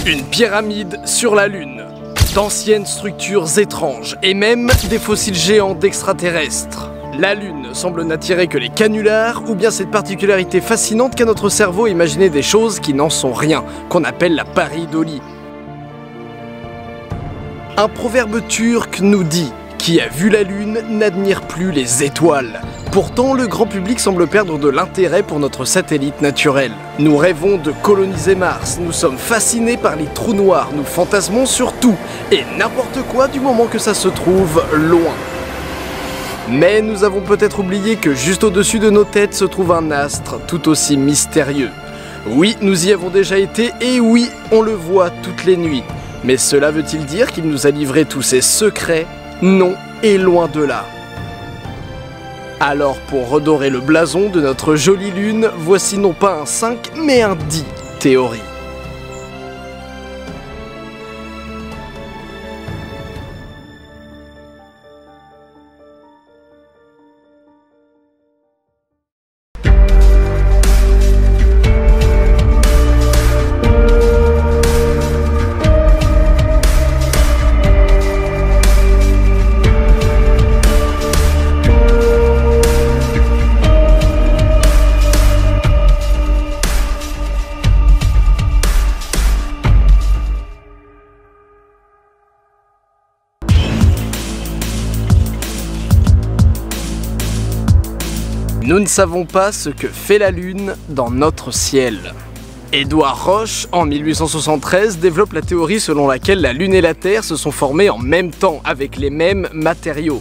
Une pyramide sur la Lune, d'anciennes structures étranges et même des fossiles géants d'extraterrestres. La Lune semble n'attirer que les canulars ou bien cette particularité fascinante qu'a notre cerveau imaginer des choses qui n'en sont rien, qu'on appelle la pareidolie. Un proverbe turc nous dit « Qui a vu la Lune n'admire plus les étoiles ». Pourtant, le grand public semble perdre de l'intérêt pour notre satellite naturel. Nous rêvons de coloniser Mars, nous sommes fascinés par les trous noirs, nous fantasmons sur tout et n'importe quoi du moment que ça se trouve loin. Mais nous avons peut-être oublié que juste au-dessus de nos têtes se trouve un astre tout aussi mystérieux. Oui, nous y avons déjà été et oui, on le voit toutes les nuits. Mais cela veut-il dire qu'il nous a livré tous ses secrets? Non, et loin de là. Alors pour redorer le blason de notre jolie Lune, voici non pas un 5, mais un 10 théorie. Nous ne savons pas ce que fait la Lune dans notre ciel. Édouard Roche, en 1873, développe la théorie selon laquelle la Lune et la Terre se sont formées en même temps, avec les mêmes matériaux.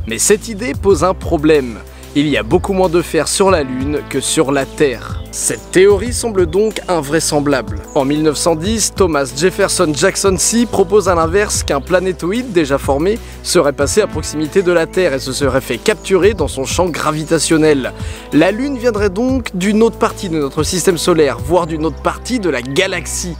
Mais cette idée pose un problème. Il y a beaucoup moins de fer sur la Lune que sur la Terre. Cette théorie semble donc invraisemblable. En 1910, Thomas Jefferson Jackson C propose à l'inverse qu'un planétoïde déjà formé serait passé à proximité de la Terre et se serait fait capturer dans son champ gravitationnel. La Lune viendrait donc d'une autre partie de notre système solaire, voire d'une autre partie de la galaxie.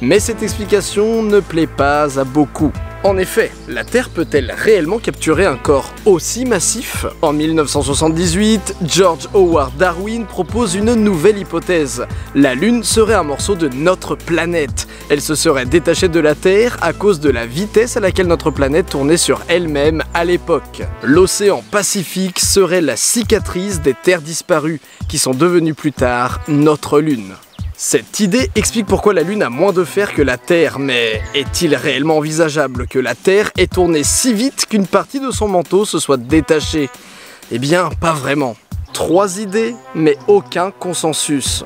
Mais cette explication ne plaît pas à beaucoup. En effet, la Terre peut-elle réellement capturer un corps aussi massif? En 1978, George Howard Darwin propose une nouvelle hypothèse. La Lune serait un morceau de notre planète. Elle se serait détachée de la Terre à cause de la vitesse à laquelle notre planète tournait sur elle-même à l'époque. L'océan Pacifique serait la cicatrice des terres disparues, qui sont devenues plus tard notre Lune. Cette idée explique pourquoi la Lune a moins de fer que la Terre, mais est-il réellement envisageable que la Terre ait tourné si vite qu'une partie de son manteau se soit détachée? Eh bien, pas vraiment. 3 idées, mais aucun consensus.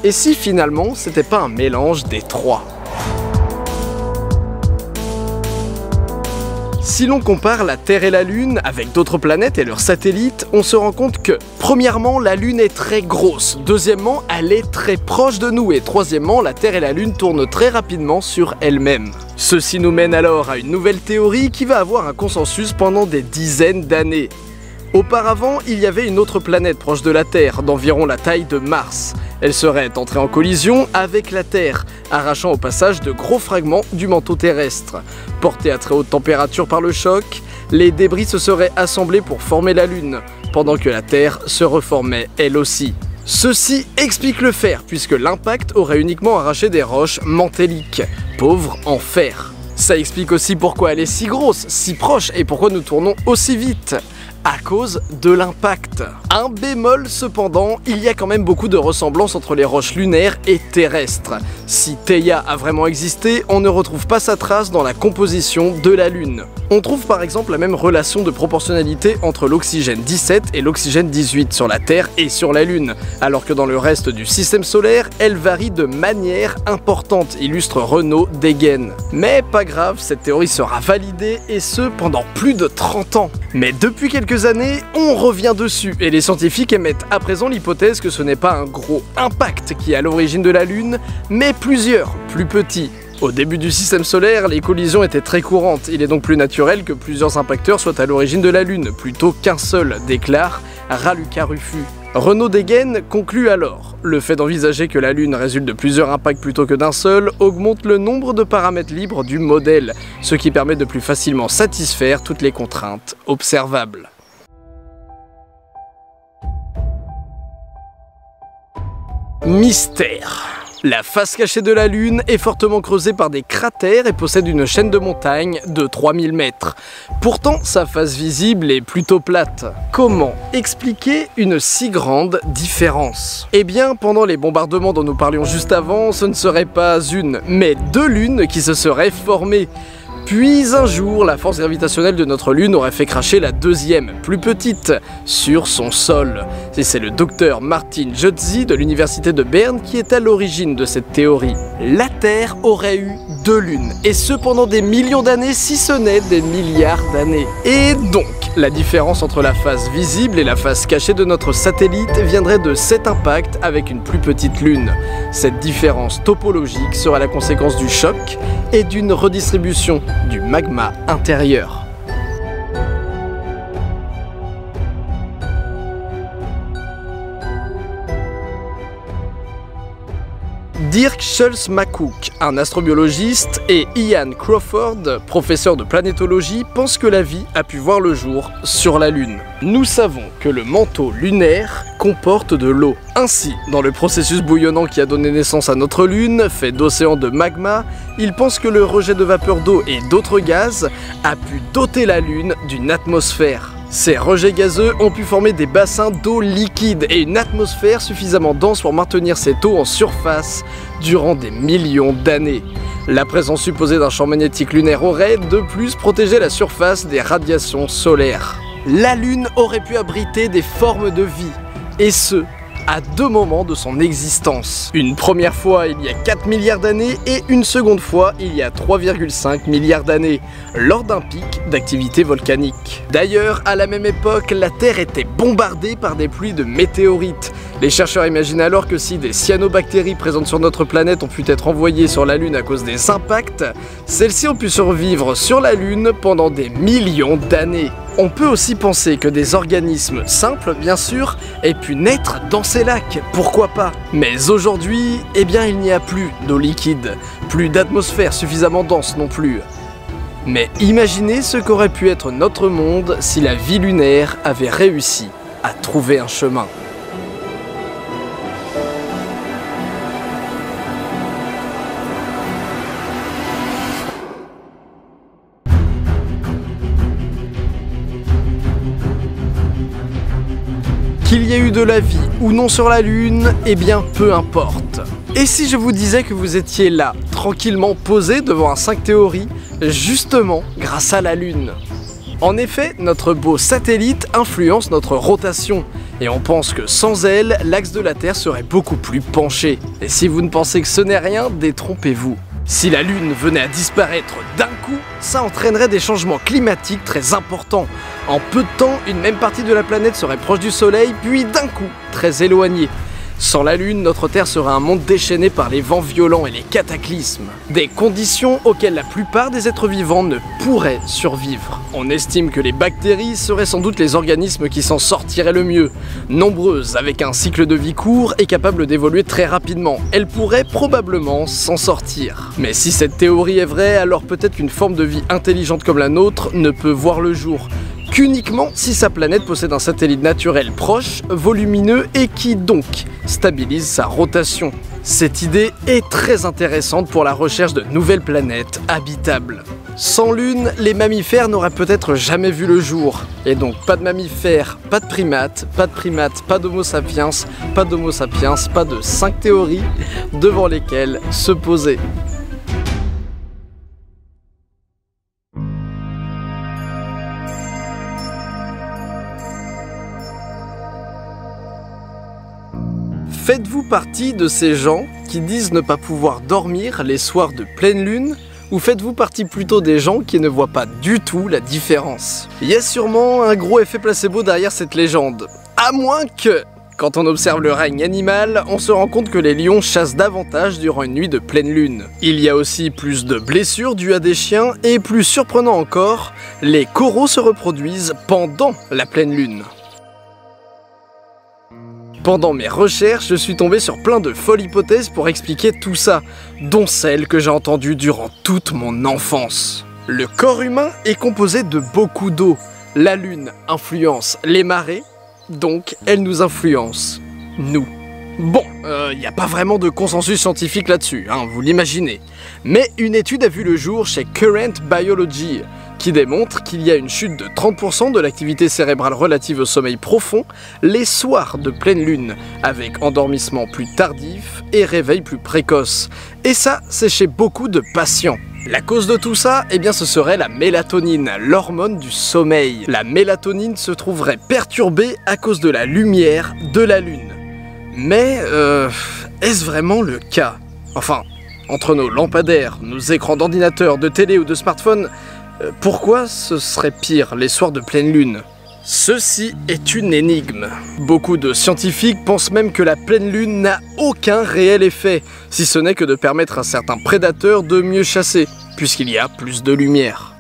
Et si finalement, c'était pas un mélange des 3? Si l'on compare la Terre et la Lune avec d'autres planètes et leurs satellites, on se rend compte que, premièrement, la Lune est très grosse, deuxièmement, elle est très proche de nous, et troisièmement, la Terre et la Lune tournent très rapidement sur elles-mêmes. Ceci nous mène alors à une nouvelle théorie qui va avoir un consensus pendant des dizaines d'années. Auparavant, il y avait une autre planète proche de la Terre, d'environ la taille de Mars. Elle serait entrée en collision avec la Terre, arrachant au passage de gros fragments du manteau terrestre. Portés à très haute température par le choc, les débris se seraient assemblés pour former la Lune, pendant que la Terre se reformait elle aussi. Ceci explique le fer, puisque l'impact aurait uniquement arraché des roches mantéliques, pauvres en fer. Ça explique aussi pourquoi elle est si grosse, si proche, et pourquoi nous tournons aussi vite. À cause de l'impact. Un bémol cependant, il y a quand même beaucoup de ressemblances entre les roches lunaires et terrestres. Si Theia a vraiment existé, on ne retrouve pas sa trace dans la composition de la Lune. On trouve par exemple la même relation de proportionnalité entre l'oxygène 17 et l'oxygène 18 sur la Terre et sur la Lune, alors que dans le reste du système solaire, elle varie de manière importante, illustre Renaud Degen. Mais pas grave, cette théorie sera validée et ce pendant plus de 30 ans. Mais depuis quelques années, on revient dessus et les scientifiques émettent à présent l'hypothèse que ce n'est pas un gros impact qui est à l'origine de la Lune, mais plusieurs, plus petits. Au début du système solaire, les collisions étaient très courantes, il est donc plus naturel que plusieurs impacteurs soient à l'origine de la Lune, plutôt qu'un seul, déclare Raluca Rufu. Renaud Degen conclut alors: le fait d'envisager que la Lune résulte de plusieurs impacts plutôt que d'un seul augmente le nombre de paramètres libres du modèle, ce qui permet de plus facilement satisfaire toutes les contraintes observables. Mystère. La face cachée de la Lune est fortement creusée par des cratères et possède une chaîne de montagnes de 3000 mètres. Pourtant, sa face visible est plutôt plate. Comment expliquer une si grande différence? Eh bien, pendant les bombardements dont nous parlions juste avant, ce ne serait pas une, mais deux lunes qui se seraient formées. Puis un jour, la force gravitationnelle de notre Lune aurait fait cracher la deuxième, plus petite, sur son sol. Et c'est le docteur Martin Jutzi de l'université de Berne qui est à l'origine de cette théorie. La Terre aurait eu deux lunes, et ce pendant des millions d'années, si ce n'est des milliards d'années. Et donc, la différence entre la face visible et la face cachée de notre satellite viendrait de cet impact avec une plus petite lune. Cette différence topologique sera la conséquence du choc et d'une redistribution du magma intérieur. Dirk Schulze-McCook, un astrobiologiste, et Ian Crawford, professeur de planétologie, pensent que la vie a pu voir le jour sur la Lune. Nous savons que le manteau lunaire comporte de l'eau. Ainsi, dans le processus bouillonnant qui a donné naissance à notre Lune, fait d'océans de magma, ils pensent que le rejet de vapeur d'eau et d'autres gaz a pu doter la Lune d'une atmosphère. Ces rejets gazeux ont pu former des bassins d'eau liquide et une atmosphère suffisamment dense pour maintenir cette eau en surface durant des millions d'années. La présence supposée d'un champ magnétique lunaire aurait, de plus, protégé la surface des radiations solaires. La Lune aurait pu abriter des formes de vie, et ce, à deux moments de son existence. Une première fois il y a 4 milliards d'années et une seconde fois il y a 3,5 milliards d'années, lors d'un pic d'activité volcanique. D'ailleurs, à la même époque, la Terre était bombardée par des pluies de météorites. Les chercheurs imaginent alors que si des cyanobactéries présentes sur notre planète ont pu être envoyées sur la Lune à cause des impacts, celles-ci ont pu survivre sur la Lune pendant des millions d'années. On peut aussi penser que des organismes simples, bien sûr, aient pu naître dans ces lacs, pourquoi pas. Mais aujourd'hui, eh bien il n'y a plus d'eau liquide, plus d'atmosphère suffisamment dense non plus. Mais imaginez ce qu'aurait pu être notre monde si la vie lunaire avait réussi à trouver un chemin. Qu'il y ait eu de la vie ou non sur la Lune, eh bien peu importe. Et si je vous disais que vous étiez là, tranquillement posé devant un 5 théories, justement grâce à la Lune? En effet, notre beau satellite influence notre rotation, et on pense que sans elle, l'axe de la Terre serait beaucoup plus penché. Et si vous ne pensez que ce n'est rien, détrompez-vous. Si la Lune venait à disparaître d'un coup, ça entraînerait des changements climatiques très importants. En peu de temps, une même partie de la planète serait proche du Soleil, puis d'un coup, très éloignée. Sans la Lune, notre Terre serait un monde déchaîné par les vents violents et les cataclysmes. Des conditions auxquelles la plupart des êtres vivants ne pourraient survivre. On estime que les bactéries seraient sans doute les organismes qui s'en sortiraient le mieux. Nombreuses, avec un cycle de vie court et capables d'évoluer très rapidement, elles pourraient probablement s'en sortir. Mais si cette théorie est vraie, alors peut-être qu'une forme de vie intelligente comme la nôtre ne peut voir le jour. Qu'uniquement si sa planète possède un satellite naturel proche, volumineux et qui donc stabilise sa rotation. Cette idée est très intéressante pour la recherche de nouvelles planètes habitables. Sans Lune, les mammifères n'auraient peut-être jamais vu le jour. Et donc pas de mammifères, pas de primates, pas d'homo sapiens, pas de 5 théories devant lesquelles se poser. Faites-vous partie de ces gens qui disent ne pas pouvoir dormir les soirs de pleine lune? Ou faites-vous partie plutôt des gens qui ne voient pas du tout la différence? Il y a sûrement un gros effet placebo derrière cette légende. À moins que, quand on observe le règne animal, on se rend compte que les lions chassent davantage durant une nuit de pleine lune. Il y a aussi plus de blessures dues à des chiens et plus surprenant encore, les coraux se reproduisent pendant la pleine lune. Pendant mes recherches, je suis tombé sur plein de folles hypothèses pour expliquer tout ça, dont celle que j'ai entendue durant toute mon enfance. Le corps humain est composé de beaucoup d'eau. La Lune influence les marées, donc elle nous influence, nous. Bon, il n'y a pas vraiment de consensus scientifique là-dessus, hein, vous l'imaginez. Mais une étude a vu le jour chez Current Biology, qui démontre qu'il y a une chute de 30% de l'activité cérébrale relative au sommeil profond les soirs de pleine lune, avec endormissement plus tardif et réveil plus précoce. Et ça, c'est chez beaucoup de patients. La cause de tout ça, eh bien ce serait la mélatonine, l'hormone du sommeil. La mélatonine se trouverait perturbée à cause de la lumière de la lune. Mais, est-ce vraiment le cas? Enfin, entre nos lampadaires, nos écrans d'ordinateur, de télé ou de smartphone, pourquoi ce serait pire les soirs de pleine lune? Ceci est une énigme. Beaucoup de scientifiques pensent même que la pleine lune n'a aucun réel effet, si ce n'est que de permettre à certains prédateurs de mieux chasser, puisqu'il y a plus de lumière.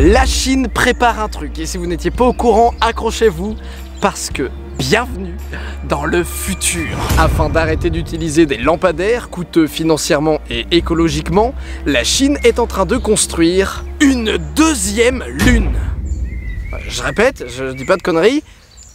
La Chine prépare un truc, et si vous n'étiez pas au courant, accrochez-vous, parce que bienvenue dans le futur. Afin d'arrêter d'utiliser des lampadaires coûteux financièrement et écologiquement, la Chine est en train de construire une deuxième lune. Je répète, je dis pas de conneries.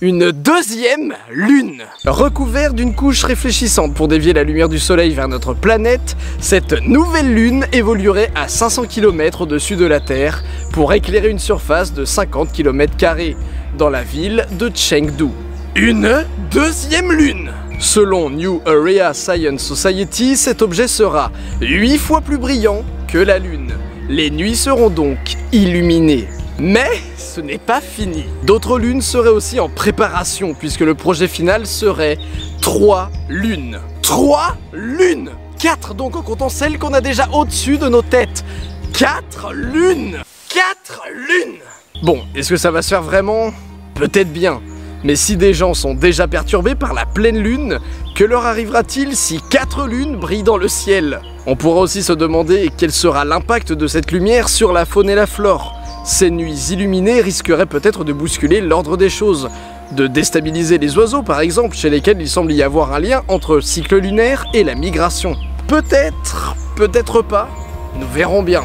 Une deuxième lune. Recouverte d'une couche réfléchissante pour dévier la lumière du soleil vers notre planète, cette nouvelle lune évoluerait à 500 km au-dessus de la Terre pour éclairer une surface de 50 km² dans la ville de Chengdu. Une deuxième lune. Selon New Area Science Society, cet objet sera 8 fois plus brillant que la lune. Les nuits seront donc illuminées. Mais ce n'est pas fini. D'autres lunes seraient aussi en préparation puisque le projet final serait 3 lunes. 3 lunes 4 donc en comptant celles qu'on a déjà au-dessus de nos têtes. 4 lunes 4 lunes. Bon, est-ce que ça va se faire vraiment? Peut-être bien. Mais si des gens sont déjà perturbés par la pleine lune, que leur arrivera-t-il si 4 lunes brillent dans le ciel? On pourra aussi se demander quel sera l'impact de cette lumière sur la faune et la flore. Ces nuits illuminées risqueraient peut-être de bousculer l'ordre des choses, de déstabiliser les oiseaux par exemple, chez lesquels il semble y avoir un lien entre le cycle lunaire et la migration. Peut-être, peut-être pas, nous verrons bien.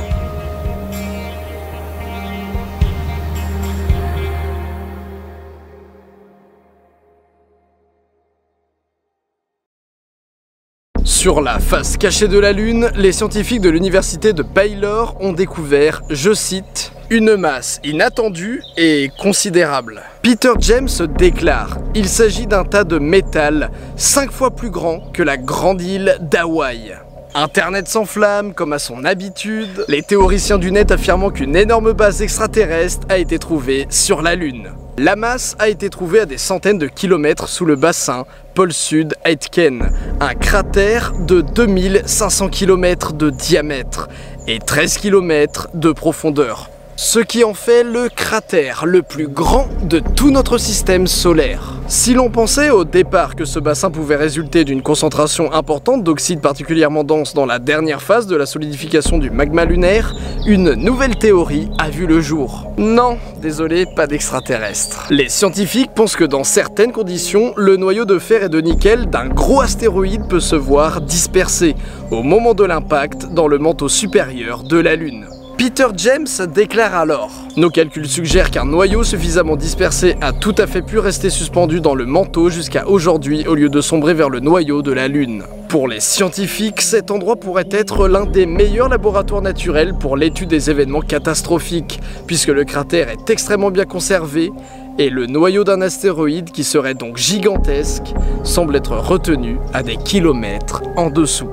Sur la face cachée de la Lune, les scientifiques de l'université de Baylor ont découvert, je cite, une masse inattendue et considérable. Peter James déclare, il s'agit d'un tas de métal 5 fois plus grand que la grande île d'Hawaï. Internet s'enflamme comme à son habitude, les théoriciens du net affirmant qu'une énorme base extraterrestre a été trouvée sur la Lune. La masse a été trouvée à des centaines de kilomètres sous le bassin pôle sud Aitken, un cratère de 2500 km de diamètre et 13 km de profondeur. Ce qui en fait le cratère le plus grand de tout notre système solaire. Si l'on pensait au départ que ce bassin pouvait résulter d'une concentration importante d'oxyde particulièrement dense dans la dernière phase de la solidification du magma lunaire, une nouvelle théorie a vu le jour. Non, désolé, pas d'extraterrestres. Les scientifiques pensent que dans certaines conditions, le noyau de fer et de nickel d'un gros astéroïde peut se voir dispersé au moment de l'impact dans le manteau supérieur de la Lune. Peter James déclare alors « Nos calculs suggèrent qu'un noyau suffisamment dispersé a tout à fait pu rester suspendu dans le manteau jusqu'à aujourd'hui au lieu de sombrer vers le noyau de la Lune. » Pour les scientifiques, cet endroit pourrait être l'un des meilleurs laboratoires naturels pour l'étude des événements catastrophiques, puisque le cratère est extrêmement bien conservé et le noyau d'un astéroïde, qui serait donc gigantesque, semble être retenu à des kilomètres en dessous.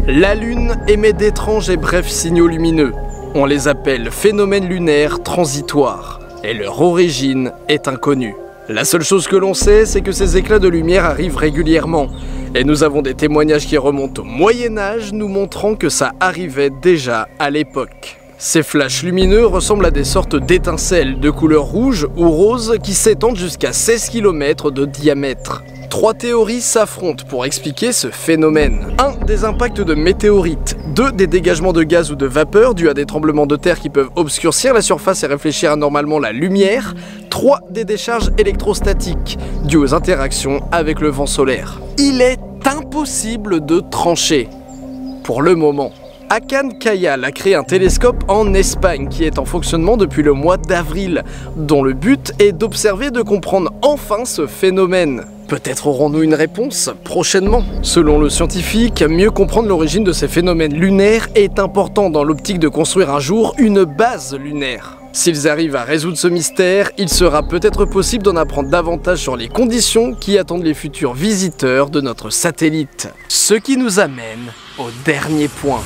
La Lune émet d'étranges et brefs signaux lumineux. On les appelle phénomènes lunaires transitoires, et leur origine est inconnue. La seule chose que l'on sait, c'est que ces éclats de lumière arrivent régulièrement, et nous avons des témoignages qui remontent au Moyen-Âge nous montrant que ça arrivait déjà à l'époque. Ces flashs lumineux ressemblent à des sortes d'étincelles de couleur rouge ou rose qui s'étendent jusqu'à 16 km de diamètre. 3 théories s'affrontent pour expliquer ce phénomène. 1. Des impacts de météorites. 2. Des dégagements de gaz ou de vapeur dus à des tremblements de terre qui peuvent obscurcir la surface et réfléchir anormalement la lumière. 3. Des décharges électrostatiques dues aux interactions avec le vent solaire. Il est impossible de trancher. Pour le moment. Hakan Kayal a créé un télescope en Espagne qui est en fonctionnement depuis le mois d'avril, dont le but est d'observer et de comprendre enfin ce phénomène. Peut-être aurons-nous une réponse prochainement. Selon le scientifique, mieux comprendre l'origine de ces phénomènes lunaires est important dans l'optique de construire un jour une base lunaire. S'ils arrivent à résoudre ce mystère, il sera peut-être possible d'en apprendre davantage sur les conditions qui attendent les futurs visiteurs de notre satellite. Ce qui nous amène au dernier point.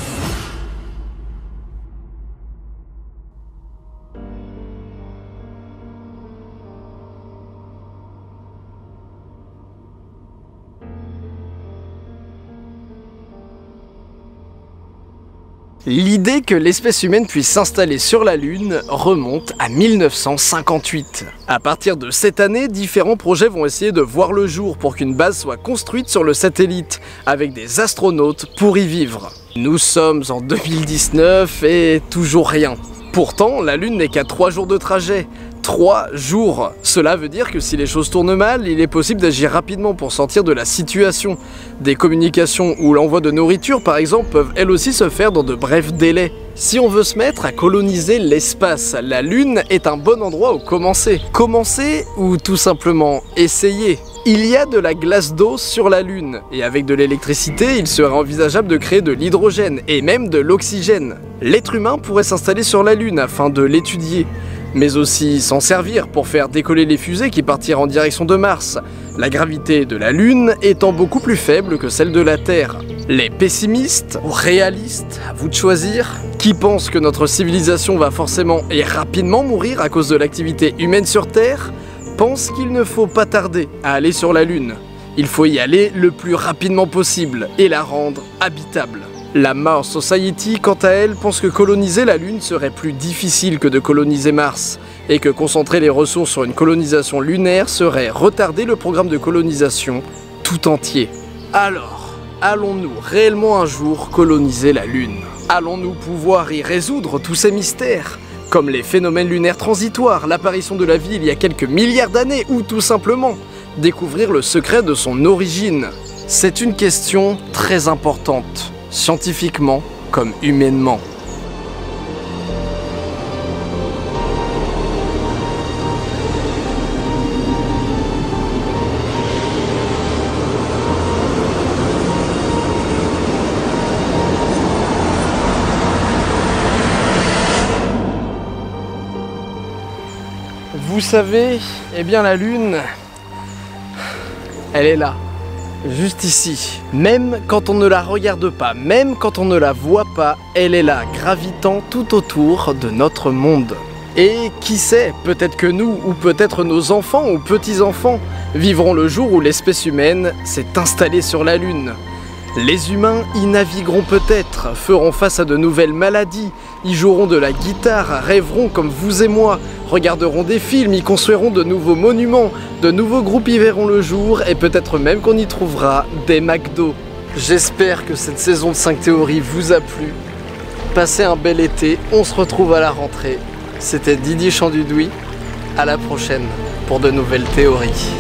L'idée que l'espèce humaine puisse s'installer sur la Lune remonte à 1958. À partir de cette année, différents projets vont essayer de voir le jour pour qu'une base soit construite sur le satellite, avec des astronautes pour y vivre. Nous sommes en 2019 et toujours rien. Pourtant, la Lune n'est qu'à 3 jours de trajet. 3 jours. Cela veut dire que si les choses tournent mal, il est possible d'agir rapidement pour sortir de la situation. Des communications ou l'envoi de nourriture par exemple peuvent elles aussi se faire dans de brefs délais. Si on veut se mettre à coloniser l'espace, la Lune est un bon endroit où commencer. Commencer ou tout simplement essayer. Il y a de la glace d'eau sur la Lune, et avec de l'électricité, il serait envisageable de créer de l'hydrogène, et même de l'oxygène. L'être humain pourrait s'installer sur la Lune afin de l'étudier, mais aussi s'en servir pour faire décoller les fusées qui partiront en direction de Mars, la gravité de la Lune étant beaucoup plus faible que celle de la Terre. Les pessimistes ou réalistes, à vous de choisir, qui pensent que notre civilisation va forcément et rapidement mourir à cause de l'activité humaine sur Terre, pense qu'il ne faut pas tarder à aller sur la Lune. Il faut y aller le plus rapidement possible et la rendre habitable. La Mars Society, quant à elle, pense que coloniser la Lune serait plus difficile que de coloniser Mars, et que concentrer les ressources sur une colonisation lunaire serait retarder le programme de colonisation tout entier. Alors, allons-nous réellement un jour coloniser la Lune? Allons-nous pouvoir y résoudre tous ces mystères ? Comme les phénomènes lunaires transitoires, l'apparition de la vie il y a quelques milliards d'années, ou tout simplement découvrir le secret de son origine. C'est une question très importante, scientifiquement comme humainement. Vous savez, eh bien la Lune, elle est là, juste ici. Même quand on ne la regarde pas, même quand on ne la voit pas, elle est là, gravitant tout autour de notre monde. Et qui sait, peut-être que nous, ou peut-être nos enfants ou petits-enfants, vivront le jour où l'espèce humaine s'est installée sur la Lune. Les humains y navigueront peut-être, feront face à de nouvelles maladies, y joueront de la guitare, rêveront comme vous et moi, regarderont des films, y construiront de nouveaux monuments, de nouveaux groupes y verront le jour et peut-être même qu'on y trouvera des McDo. J'espère que cette saison de 5 théories vous a plu. Passez un bel été, on se retrouve à la rentrée. C'était Didier Chandudoui, à la prochaine pour de nouvelles théories.